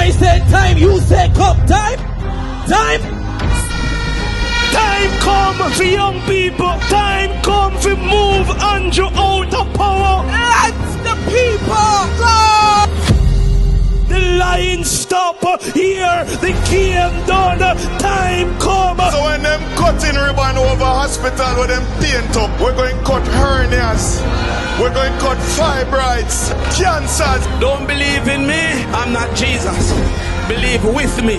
I say time, you say come. Time. Time come for young people. Time come for move Andrew out of power. Let the people go. The line stop here. The game done. Time come. So when them cutting ribbon over hospital with them paint up, we're going to cut hernias. We're going to cut fibroids, cancers. Don't believe in me. I'm not Jesus. Believe with me.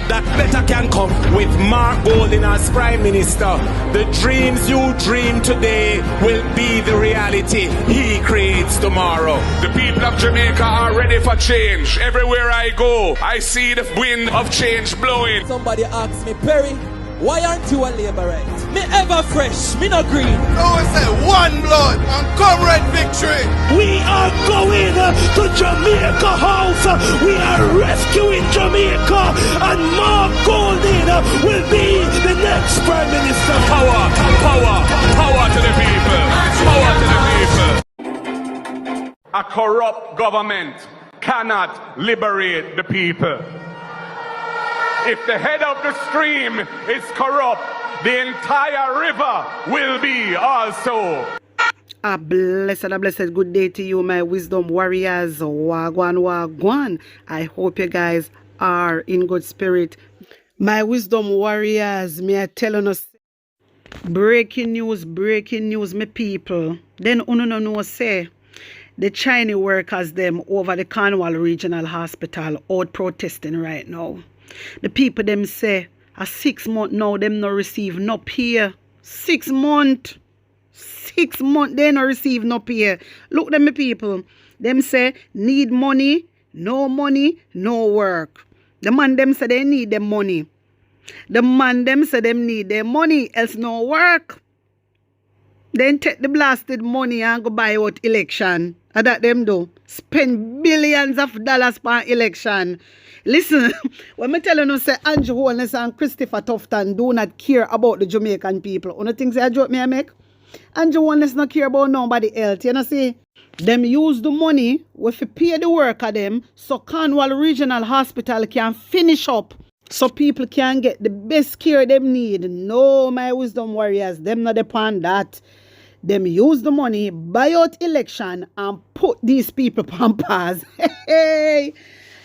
That better can come with Mark Golding as Prime Minister. The dreams you dream today will be the reality he creates tomorrow. The people of Jamaica are ready for change. Everywhere I go, I see the wind of change blowing. Somebody asks me, Perry, why aren't you a labourite? Me ever fresh, me not green. No, we say one blood and comrade victory. We are going to Jamaica House. We are rescuing Jamaica, and Mark Golding will be the next Prime Minister. Power to the people. Power to the people. A corrupt government cannot liberate the people. If the head of the stream is corrupt, the entire river will be also. A blessed good day to you, my wisdom warriors. Wagwan. I hope you guys are in good spirit. My wisdom warriors, me are telling us breaking news, my people. Then uno no say the Chinese workers them over the Cornwall Regional Hospital out protesting right now. The people them say a 6 month now them no receive no pay. 6 month. 6 month they no receive no pay. Look them people. Them say need money, no work. The man them say they need them money. The man them say them need their money, else no work. Then take the blasted money and go buy out election. And that them do. Spend billions of dollars per election. Listen, when me telling you say Andrew Holness and Christopher Tufton do not care about the Jamaican people. You know things I joke me I make? Andrew Holness not care about nobody else. You know see? Them use the money if you pay the worker them so Cornwall Regional Hospital can finish up. So people can get the best care them need. No, my wisdom warriors, them not depend that. Them use the money, buy out election and put these people on pause. Hey.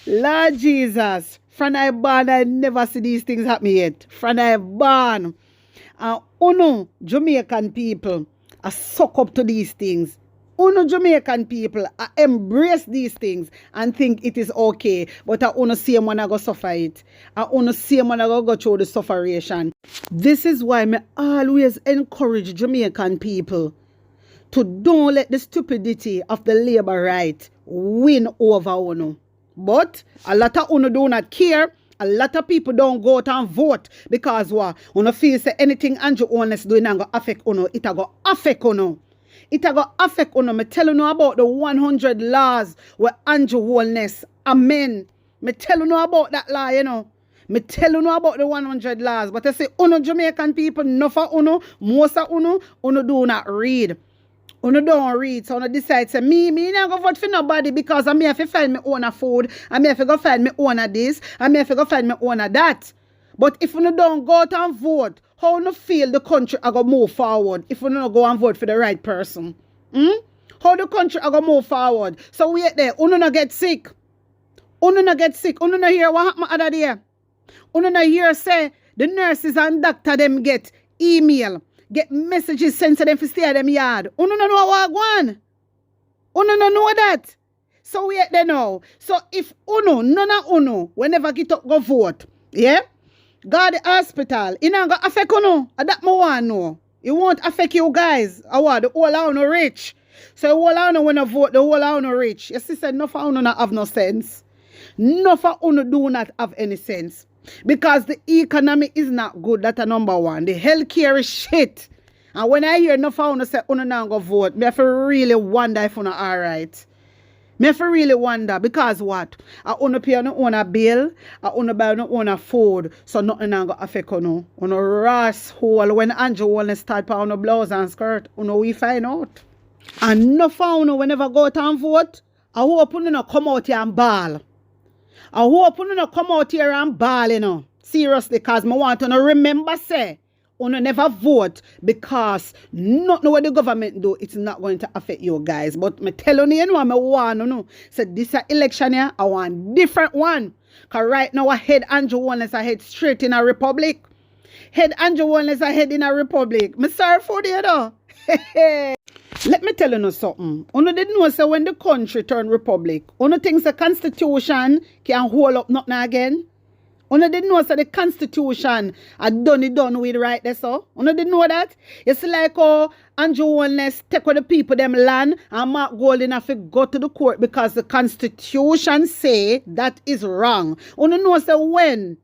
Lord Jesus, from I born, I never see these things happen yet. From I born, uno Jamaican people are suck up to these things. Uno Jamaican people are embrace these things and think it is okay. But I uno see when I go suffer it. I uno see when I go through the sufferation. This is why I always encourage Jamaican people to don't let the stupidity of the labor right win over uno. But a lot of uno do not care. A lot of people don't go out and vote because what? Uno feel say anything Andrew Holness doing and go affect uno. It a go affect uno. It a go affect uno. Me tell you about the 100 laws where Andrew Holness amen. Me tell you about that law, you know. Me tell you about the 100 laws. But I say uno Jamaican people, no for uno, most of uno do not read. Uno don't read, so uno decide say me not go vote for nobody because I may have to find me own food, I may have to go find me own this, I may have to go find me own that. But if uno don't go out and vote, how uno feel the country are gonna move forward if uno don't go and vote for the right person? How the country are gonna move forward? So wait there, uno not get sick. Uno not get sick. Uno not hear what happened other day. Uno not hear say the nurses and doctor them get email. Get messages sent to them for stay at them yard. Uno no know what going. Uno no know that. So we at there now. So if uno, none of uno, whenever get up go vote, yeah? Go to the hospital. It not gonna affect uno. That me want know. It won't affect you guys. I want the whole of uno rich. So the whole of uno when I vote, the whole of uno rich. Your sister, no for uno not have no sense. No for uno do not have any sense. Because the economy is not good. That's a number one. The healthcare is shit. And when I hear no for uno say uno not go vote, me have to really wonder if uno alright. Me have to really wonder because what? I uno pay no own a bill, I uno buy no own a food, so nothing not go affect uno. Uno ras hole when Andrew wanna start pa uno blouse and skirt, uno we find out. And no for uno whenever go out and vote, I hope uno not come out here and ball. I hope you not come out here and ball, you know. Seriously, because I want to remember, say, you never vote because nothing what the government do, it's not going to affect you guys. But me tell you, I want to know. So this election here, I want different one. Because right now, I head Andrew Wallace, I head straight in a republic. Head Andrew Wallace, I head in a republic. Me sorry for you, though. Let me tell you something. You didn't know say when the country turn republic, you think the constitution can hold up nothing again? You didn't know say the constitution had done it done with right there, so? You didn't know that? It's like how Andrew Wallace take with the people them land and Mark Golding have to go to the court because the constitution say that is wrong. You know say when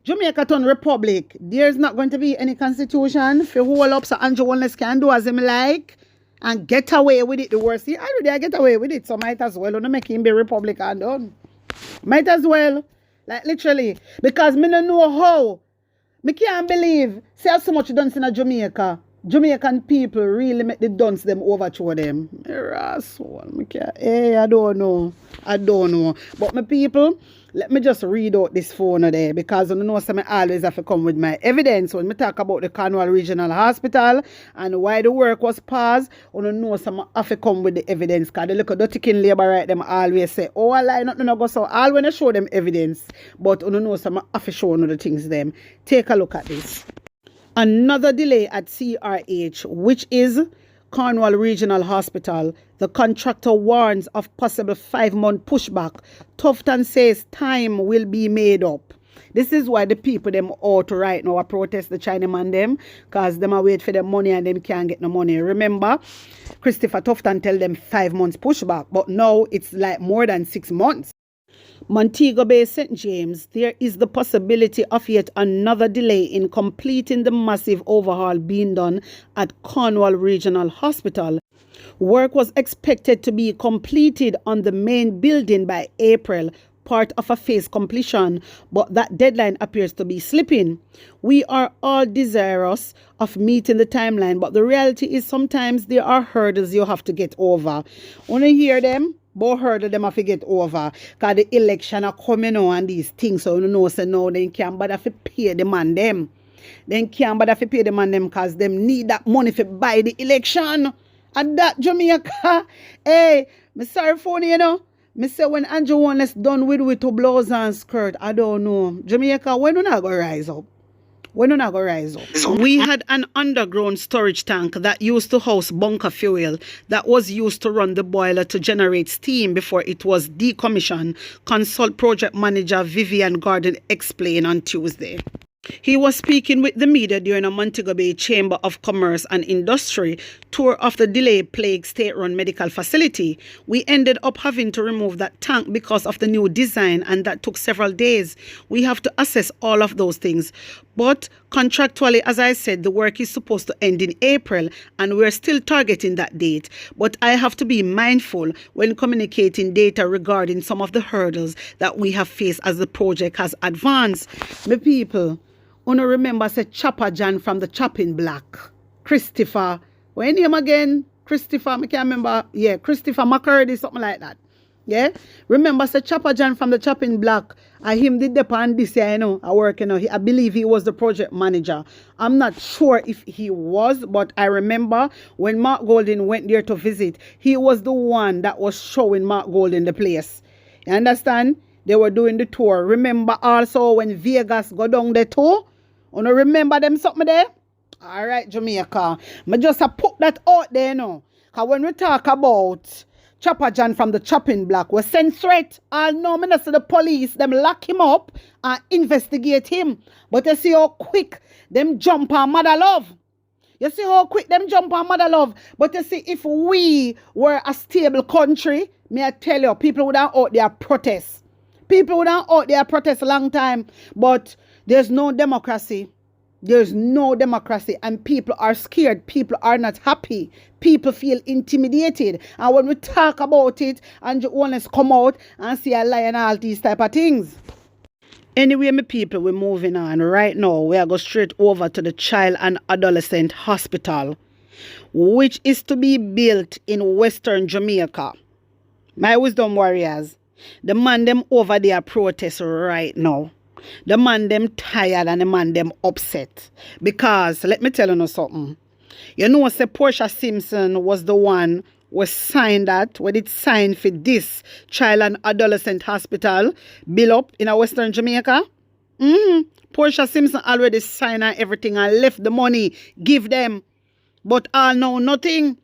Jamaica turn republic, there's not going to be any constitution for hold up so Andrew Wallace can do as him like. And get away with it. The worst. See, already I get away with it. So might as well. Don't make him be Republican done. Might as well. Like literally. Because me don't know how. Me can't believe. See how so much done in Jamaica. Jamaican people really make the dunce them overthrow them. Me can't. Hey, I don't know. I don't know. But my people, let me just read out this phone there because you know some I always have to come with my evidence when we talk about the Cornwall Regional Hospital and why the work was paused. You know some I have to come with the evidence because they look at dirty king labor right them always say, oh I lie nothing no go so all when I show them evidence. But you know some I have to show you the things them. Take a look at this. Another delay at CRH, which is Cornwall Regional Hospital. The contractor warns of possible 5-month pushback. Tufton says time will be made up. This is why the people them out right now are protest the Chinaman them because them are wait for their money and them can't get no money. Remember, Christopher Tufton tell them 5 months pushback, but now it's like more than 6 months. Montego Bay, St. James, there is the possibility of yet another delay in completing the massive overhaul being done at Cornwall Regional Hospital. Work was expected to be completed on the main building by April, part of a phase completion, but that deadline appears to be slipping. We are all desirous of meeting the timeline, but the reality is sometimes there are hurdles you have to get over. Want to hear them? But hurdle them have to get over because the election are coming on and these things, so you know say no they can't bother to pay the man them. They can't bother to pay the man them because them need that money to buy the election. And that Jamaica, hey, me sorry for you know. Me say when Andrew Wallace done with to blouse and skirt, I don't know. Jamaica, when you not gonna rise up? When you not gonna rise up? We had an underground storage tank that used to house bunker fuel that was used to run the boiler to generate steam before it was decommissioned. Consult project manager Vivian Gordon explained on Tuesday. He was speaking with the media during a Montego Bay Chamber of Commerce and Industry tour of the delay-plagued state-run medical facility. We ended up having to remove that tank because of the new design, and that took several days. We have to assess all of those things. But contractually, as I said, the work is supposed to end in April, and we're still targeting that date. But I have to be mindful when communicating data regarding some of the hurdles that we have faced as the project has advanced. My people, wanna remember say Chopper John from the Chopping Block. Christopher, what name again? Christopher, I can't remember. Yeah, Christopher McCurdy, something like that. Yeah? Remember say Chopper John from the Chopping Block. I him did the pan this year, you know, I work, you know. I believe he was the project manager. I'm not sure if he was, but I remember when Mark Golding went there to visit, he was the one that was showing Mark Golding the place. You understand? They were doing the tour. Remember also when Vegas go down the tour? You know, remember them something there? All right, Jamaica. I just put that out there, you know. Because when we talk about Chopper John from the Chopping Block, we send threat. All know me not see the police, them lock him up and investigate him. But you see how quick them jump on Mother Love. You see how quick them jump on Mother Love. But you see, if we were a stable country, may I tell you, people would have out there protest. People would have out there protest a long time. But there's no democracy. There's no democracy, and people are scared. People are not happy. People feel intimidated. And when we talk about it, and you want to come out and see a lie and all these type of things. Anyway, my people, we're moving on. Right now, we are going straight over to the Child and Adolescent Hospital, which is to be built in Western Jamaica. My wisdom warriors, The man them over there protest right now. The man them tired and the man them upset. Because, let me tell you something. You know, say Portia Simpson was the one who signed that, when it signed for this child and adolescent hospital bill up in Western Jamaica. Portia Simpson already signed and everything and left the money, give them. But all know nothing.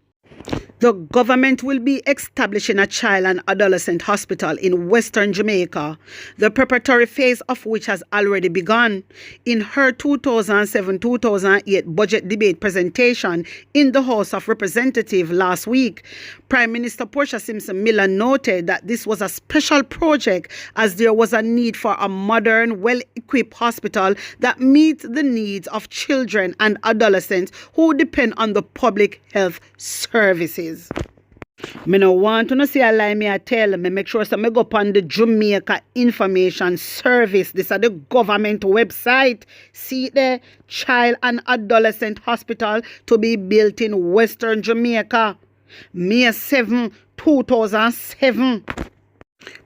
The government will be establishing a child and adolescent hospital in Western Jamaica, the preparatory phase of which has already begun. In her 2007-2008 budget debate presentation in the House of Representatives last week, Prime Minister Portia Simpson Miller noted that this was a special project as there was a need for a modern, well-equipped hospital that meets the needs of children and adolescents who depend on the public health services. Me no want to see a lie me I tell me make sure so me go up on the Jamaica Information Service. This is the government website. See there, child and adolescent hospital to be built in Western Jamaica. May 7, 2007.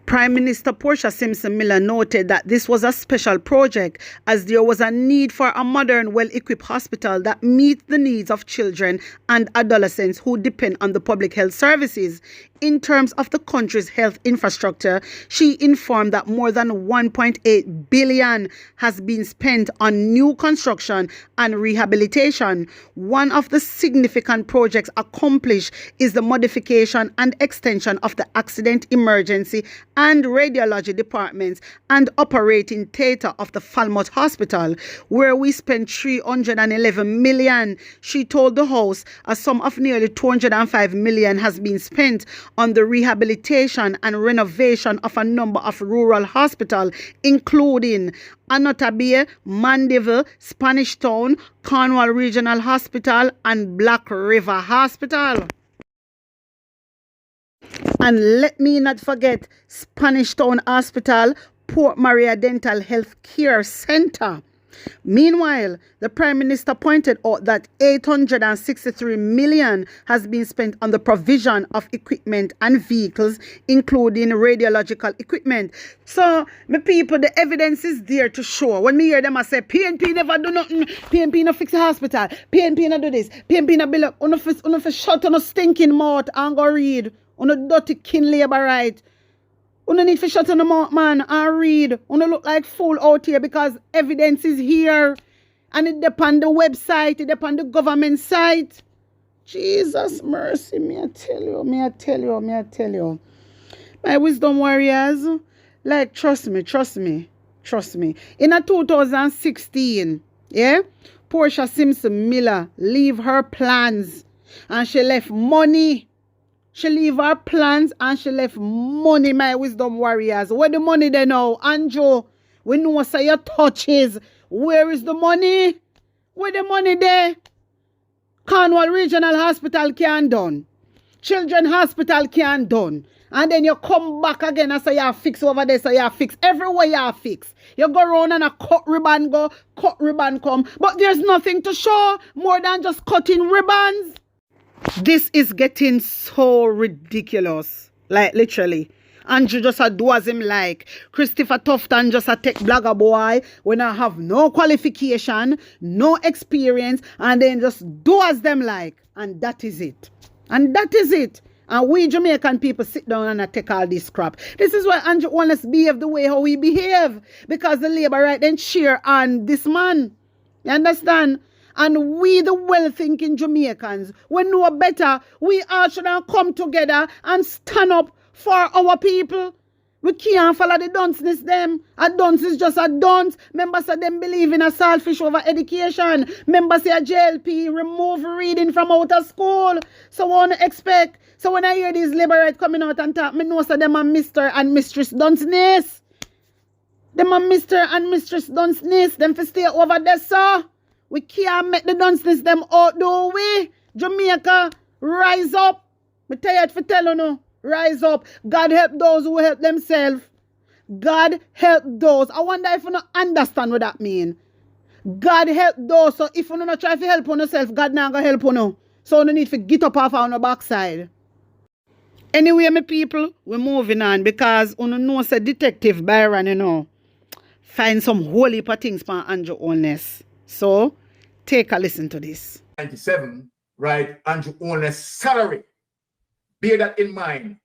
Prime Minister Portia Simpson Miller noted that this was a special project as there was a need for a modern, well-equipped hospital that meets the needs of children and adolescents who depend on the public health services. In terms of the country's health infrastructure, she informed that more than 1.8 billion has been spent on new construction and rehabilitation. One of the significant projects accomplished is the modification and extension of the accident, emergency and radiology departments and operating theatre of the Falmouth Hospital, where we spent 311 million. She told the House a sum of nearly 205 million has been spent on the rehabilitation and renovation of a number of rural hospitals, including Anotabia, Mandeville, Spanish Town, Cornwall Regional Hospital, and Black River Hospital. And let me not forget Spanish Town Hospital, Port Maria Dental Health Care Center. Meanwhile, the Prime Minister pointed out that 863 million has been spent on the provision of equipment and vehicles, including radiological equipment. So, my people, the evidence is there to show. When me hear them, I say, PNP never do nothing, PNP no fix the hospital, PNP no do this, PNP no build up, uno fi shut on a stinking mouth and go read, uno dirty kin labor right. Uno need to shut on the mouth, man, and read. Uno look like fool out here because evidence is here. And it depend on the website, it depend on the government site. Jesus mercy, me I tell you. My wisdom warriors, like trust me. In a 2016, yeah, Portia Simpson Miller leave her plans and she left money. She leave her plans and she left money, my wisdom warriors. Where the money they now? Andrew, we know say your touches. Where is the money? Where the money there? Cornwall Regional Hospital can't done. Children Hospital can't done. And then you come back again and say you fix over there, so you fix. Everywhere you fix. You go around and a cut ribbon go, cut ribbon come. But there's nothing to show more than just cutting ribbons. This is getting so ridiculous. Like literally. Andrew just a do as him like. Christopher Tufton just a take blagger boy when I have no qualification, no experience, and then just do as them like. And that is it. And we Jamaican people sit down and take all this crap. This is why Andrew wants us behave the way how we behave. Because the labor right then cheer on this man. You understand? And we, the well-thinking Jamaicans, we know better. We all should have come together and stand up for our people. We can't follow the dunceness them. A dunce is just a dunce. Members of them believe in a selfish over education. Members of JLP remove reading from out of school. So what I expect? So when I hear these liberate coming out and talk, me know so them are Mr. and Mistress Dunceness. Them are Mr. and Mistress Dunceness. Them for stay over there, sir. We can't make the dunceness them out, do we? Jamaica, rise up. Me tired for telling you. Rise up. God help those who help themselves. God help those. I wonder if you don't understand what that means. God help those. So if you don't try to help on yourself, God not going to help on you. So you need to get up off on the backside. Anyway, my people, we're moving on because you know say Detective Byron, you know, find some whole heap of things for Andrew Holness. So take a listen to this. 97, right? Andrew Holness' salary. Bear that in mind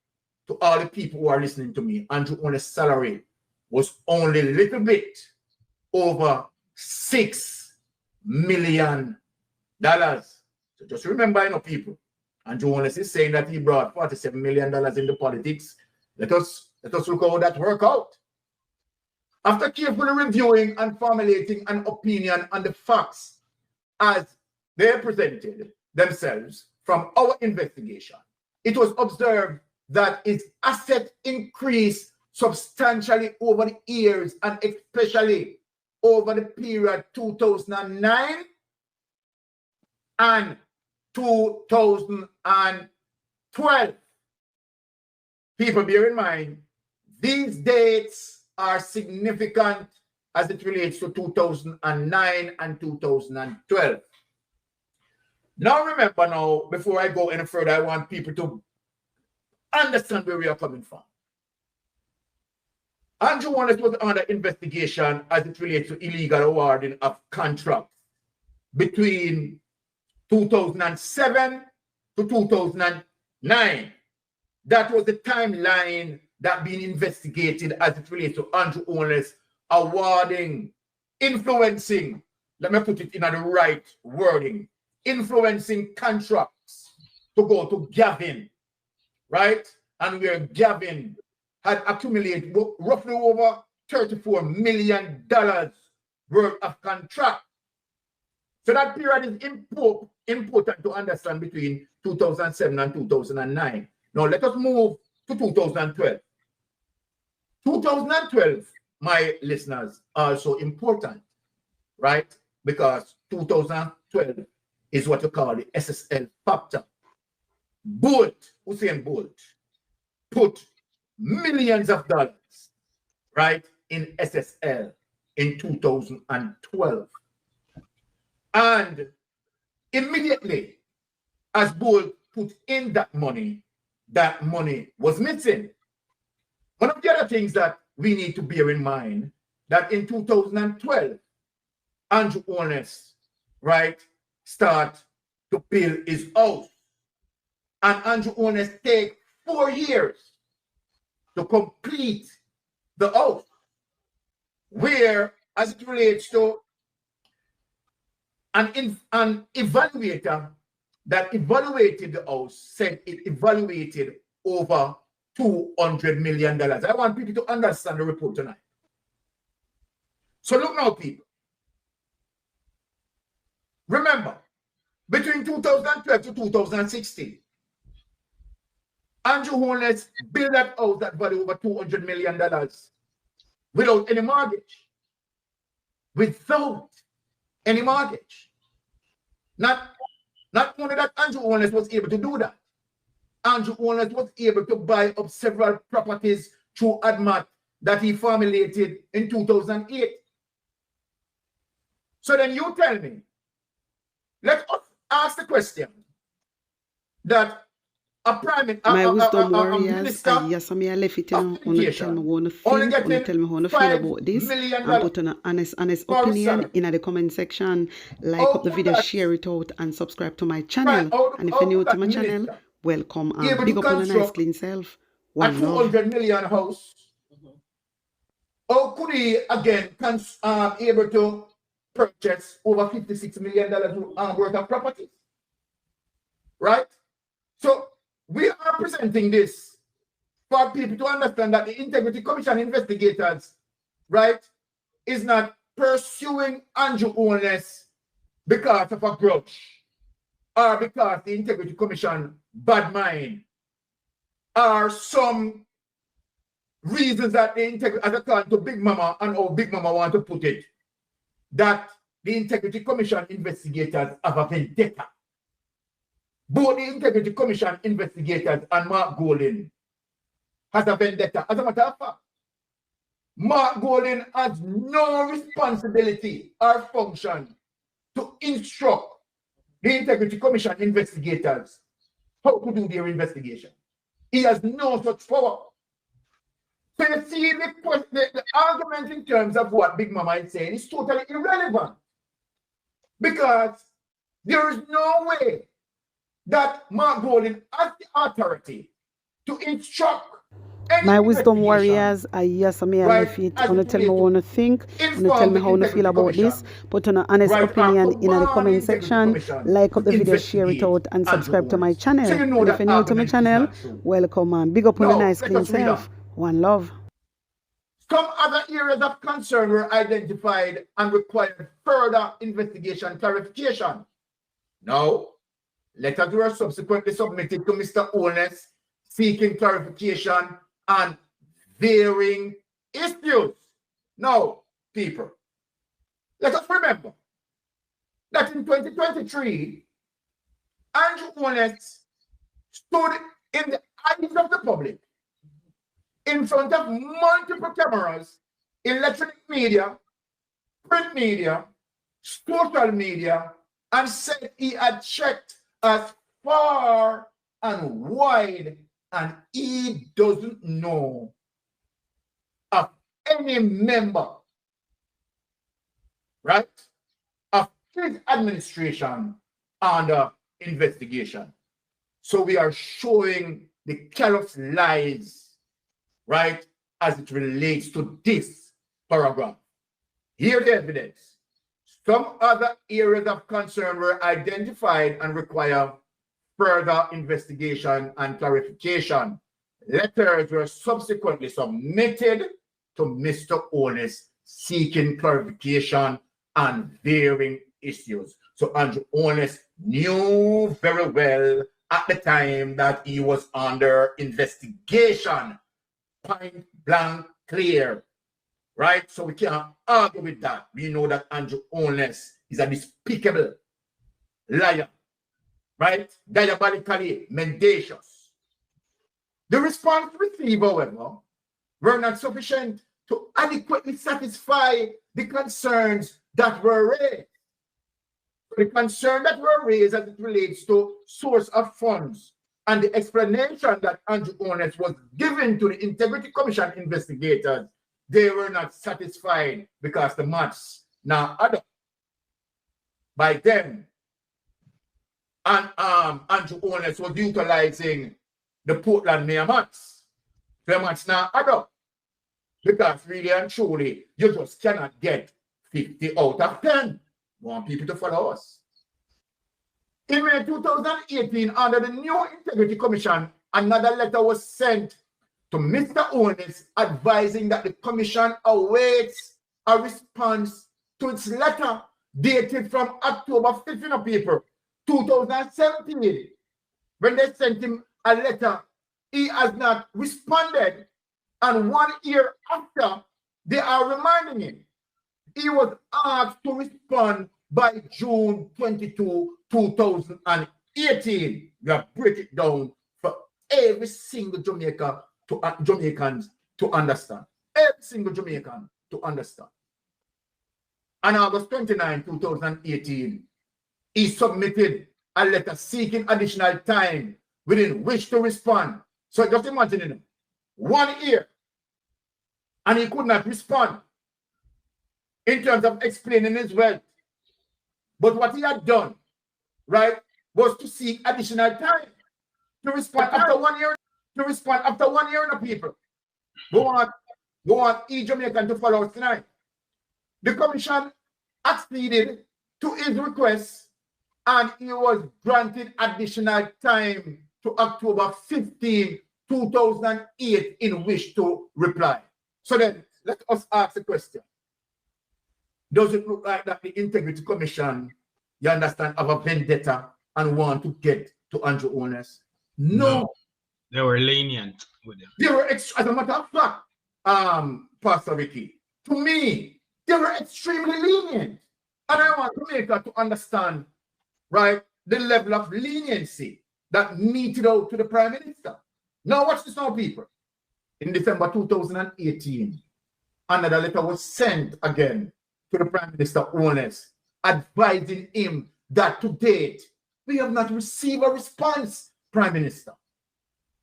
to all the people who are listening to me. Andrew Holness' salary was only a little bit over $6 million. So just remember, you know, people, Andrew Holness is saying that he brought $47 million into politics. Let us look how that work out. After carefully reviewing and formulating an opinion on the facts as they presented themselves from our investigation, it was observed that its asset increased substantially over the years and especially over the period 2009 and 2012. People, bear in mind, these dates are significant as it relates to 2009 and 2012. Now remember now, before I go any further, I want people to understand where we are coming from. Andrew Holness was under investigation as it relates to illegal awarding of contracts between 2007 to 2009. That was the timeline that being investigated as it relates to Andrew Holness awarding, influencing, let me put it in the right wording, influencing contracts to go to Gavin, right? And where Gavin had accumulated roughly over $34 million worth of contract. So that period is important to understand between 2007 and 2009. Now let us move to 2012. 2012, my listeners, also important, right? Because 2012 is what you call the SSL factor. Usain Bolt, put millions of dollars, right, in SSL in 2012. And immediately, as Bolt put in that money was missing. One of the other things that we need to bear in mind that in 2012, Andrew Holness, right, start to build his house. And Andrew Holness take 4 years to complete the house, where, as it relates to an evaluator that evaluated the house, said it evaluated over $200 million. I want people to understand the report tonight. So look now, people. Remember, between 2012 to 2016, Andrew Holness built that house that value over $200 million without any mortgage. Without any mortgage. Not only that Andrew Holness was able to do that, Andrew Holness was able to buy up several properties through ADMAT that he formulated in 2008. So then you tell me, let us ask the question that a prime My wisdom warriors, minister yes, I left it, you know, wanna tell me how to feel, only wanna tell me how to feel about this, million and put an honest opinion in the comment section. Like up the video, share it out, and subscribe to my channel. And if you're new to my channel, welcome and big up on a nice clean self. A $200 million house. How could he again able to purchase over $56 million worth of properties? Right? So we are presenting this for people to understand that the Integrity Commission investigators, right, is not pursuing Andrew Holness because of a grudge or because the Integrity Commission bad mind or some reasons that the Integrity, as according to Big Mama and how Big Mama want to put it, that the Integrity Commission investigators have a vendetta. Both the Integrity Commission investigators and Mark Golding has a vendetta. As a matter of fact, Mark Golding has no responsibility or function to instruct the Integrity Commission investigators how to do their investigation. He has no such power. So you see, the argument in terms of what Big Mama is saying is totally irrelevant. Because there is no way that Mark Golding has the authority to instruct any My wisdom investigation, warriors, I yes, me and right, my feet. as Wanna it tell me relates what to you think, wanna tell inform me the how you feel Integrity about this. Commission, Put an honest right, opinion or in the command the comment Integrity section. Commission Like up the to video, share it investigate out, and Andrew subscribe to my Holness. channel. So you know And if that you're new to my argument is channel, not true. welcome and big up on the Now, nice let clean us read self. One love. Some other areas of concern were identified and required further investigation and clarification. Now, letters were subsequently submitted to Mr. Holness seeking clarification on varying issues. Now, people, let us remember that in 2023, Andrew Holness stood in the eyes of the public in front of multiple cameras, electronic media, print media, social media, and said he had checked as far and wide, and he doesn't know of any member, right, of his administration under investigation. So we are showing the callous lies, right, as it relates to this paragraph. Here the evidence. Some other areas of concern were identified and require further investigation and clarification. Letters were subsequently submitted to Mr. Holness seeking clarification on varying issues. So Andrew Holness knew very well at the time that he was under investigation. Point blank clear, right? So we can't argue with that. We know that Andrew Holness is a despicable liar, right? Diabolically mendacious. The response received, however, were not sufficient to adequately satisfy the concerns that were raised. The concern that were raised as it relates to source of funds and the explanation that Andrew Holness was given to the Integrity Commission investigators, they were not satisfied because the maths now add up by them. And Andrew Holness was utilizing the Portland Mayor maths. The maths now add up because really and truly, you just cannot get 50 out of 10. We want people to follow us. In May 2018, under the new Integrity Commission, another letter was sent to Mr. Holness advising that the commission awaits a response to its letter dated from October 15 of April 2017. When they sent him a letter, he has not responded, and 1 year after, they are reminding him. He was asked to respond by June 22, 2018. We have break it down for every single Jamaicans to understand. Every single Jamaican to understand. On August 29, 2018, he submitted a letter seeking additional time within which to respond. So just imagine, 1 year, and he could not respond in terms of explaining his wealth. But what he had done, right, was to seek additional time to respond after 1 year. To respond after 1 year, no people. Go on, each Jamaican to follow us tonight. The commission acceded to his request, and he was granted additional time to October 15, 2008, in which to reply. So then, let us ask the question. Does it look like that the Integrity Commission, you understand, have a vendetta and want to get to Andrew Holness? No. They were lenient with him. They were, as a matter of fact, Pastor Ricky, to me, they were extremely lenient. And I want Jamaica to understand, right, the level of leniency that meted out to the Prime Minister. Now watch this now, people. In December 2018, another letter was sent again to the Prime Minister Holness, advising him that to date, we have not received a response, Prime Minister.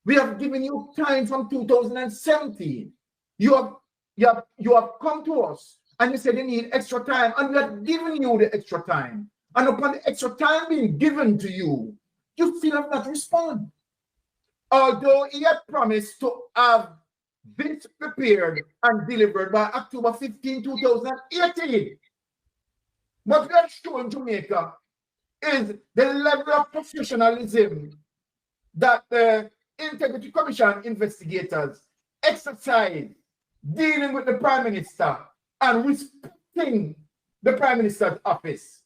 We have given you time from 2017. You have come to us and you said you need extra time, and we have given you the extra time. And upon the extra time being given to you, you still have not responded. Although he had promised to have this prepared and delivered by October 15, 2018. What we are showing Jamaica is the level of professionalism that the Integrity Commission investigators exercise dealing with the Prime Minister and respecting the Prime Minister's office,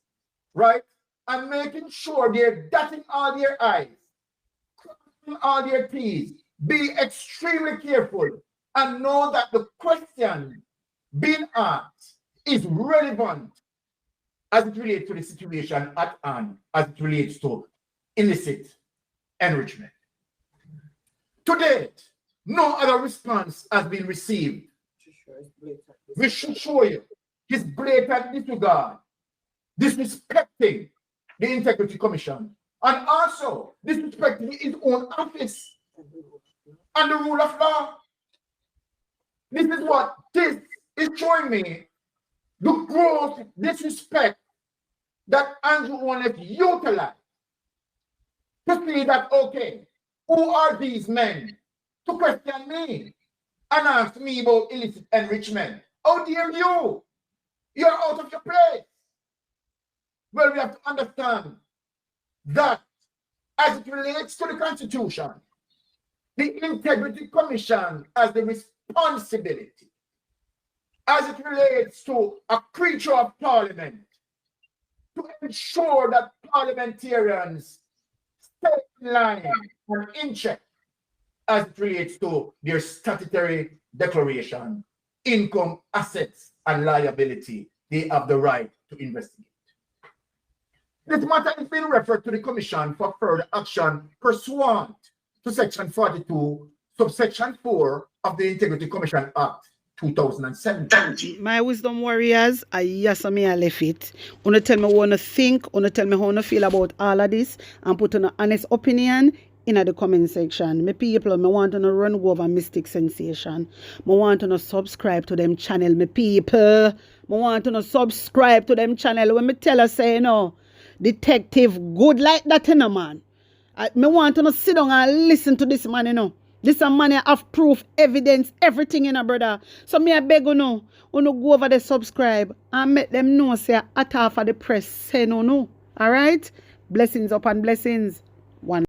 right? And making sure they're dotting all their I's, crossing all their T's. Be extremely careful and know that the question being asked is relevant as it relates to the situation at hand, as it relates to illicit enrichment. To date, no other response has been received. We should show you his blatant disregard, disrespecting the Integrity Commission, and also disrespecting his own office and the rule of law. This is what this is showing me, the gross disrespect that Andrew wanted to utilize to see that, okay, who are these men to question me and ask me about illicit enrichment? How dare you? You're out of your place. Well, we have to understand that as it relates to the Constitution, the Integrity Commission has the responsibility, as it relates to a creature of Parliament, to ensure that parliamentarians stay in line and in check as it relates to their statutory declaration, income, assets, and liability. They have the right to investigate. This matter is being referred to the Commission for further action pursuant to Section 42, subsection 4 of the Integrity Commission Act 2007. My wisdom warriors, yes, I left it. Wanna tell me what you think, wanna tell me how you feel about all of this, and put an honest opinion in the comment section. My people, I want to run over Mystic Sensation. I want to subscribe to them channel, my people. I want to subscribe to them channel. When me tell us say, detective good like that, man. I want to sit down and listen to this man, This a man have proof, evidence, everything, brother. So me I beg you, go over the subscribe and make them know, say, at half of the press, say no. All right? Blessings upon blessings. One.